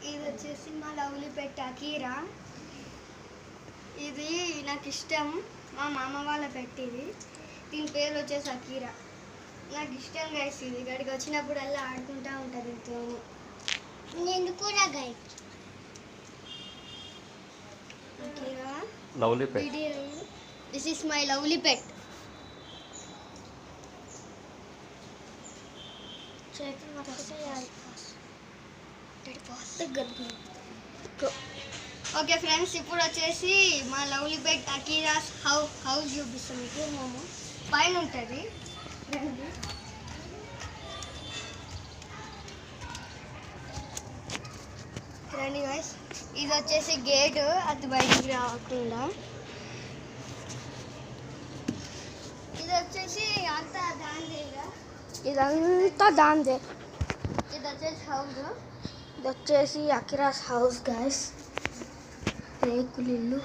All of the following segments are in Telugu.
ఇది వచ్చేసి మా లవ్లీ పెట్ అకీరా. ఇది నాకు ఇష్టం, మా మామ వాళ్ళ పెట్ ఇది. దీని పేరు వచ్చేసి అకీరా. నాకు ఇష్టం గైస్. ఇది ఇక్కడికి వచ్చినప్పుడల్లా ఆడుకుంటూ ఉంటుంది దీంతో. నేను కూడా guys Akira lovely pet. This is my lovely pet. Okay friends, ఇప్పుడు వచ్చేసి మా లవ్లీ పెట్ అకీరాస్ హౌస్ చూపిస్తాం మీకు. మేము పైన ఉంటుంది. రండి గైస్. ఇది వచ్చేసి గేటు, అది బయటికి రాకుండా. ఇది వచ్చేసి అంతా దాందేగా, ఇదంతా దాందే. ఇది వచ్చేసి హౌస్. ఇది వచ్చేసి అకిరాస్ హౌస్ గైస్. రేకులు ఇల్లు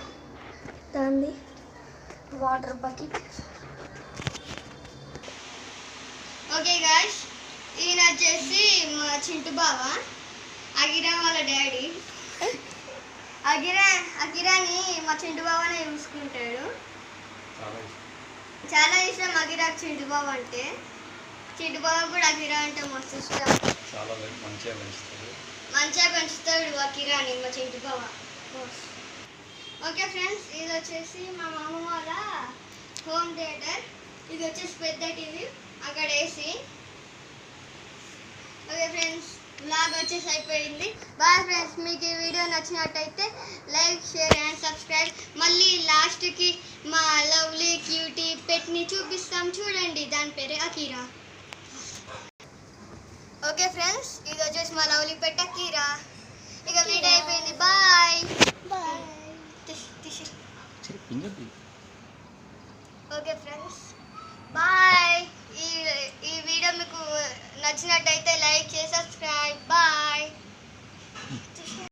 దాంది. Water bucket. ఓకే గైస్, ఈయన వచ్చేసి మా చింటు బావ, అకిరా వాళ్ళ డాడీ. అకిరాని మా చింటు బావనే చూసుకుంటాడు. చాలా ఇష్టం అకిరాకి చింటు బావ అంటే. చింటు బావ కూడా అకిరా అంటే మస్తు ఇష్టం. మంచిగా పెంచుతాడు అకిరాని మా చింటు బావ. ఓకే ఫ్రెండ్స్, ఇది వచ్చేసి మా మామ వాళ్ళ హోమ్ థియేటర్. ఇది వచ్చేసి పెద్ద టీవీ, అక్కడ ఏసీ. ఓకే ఫ్రెండ్స్, వ్లాగ్ వచ్చేసి అయిపోయింది. Bye friends. మీకు ఈ వీడియో నచ్చినట్టయితే లైక్, షేర్ అండ్ సబ్స్క్రైబ్. మళ్ళీ లాస్ట్కి మా లవ్లీ క్యూటీ పెట్ని చూపిస్తాం, చూడండి. దాని పేరే అకీరా. ఓకే ఫ్రెండ్స్, ఇది వచ్చేసి మా లవ్లీ పెట్ అకీరా. ఇక వీడియో అయిపోయింది. Bye bye. Okay friends, bye. ఈ వీడియో మీకు నచ్చినట్టయితే లైక్ చేసి సబ్స్క్రైబ్. బాయ్.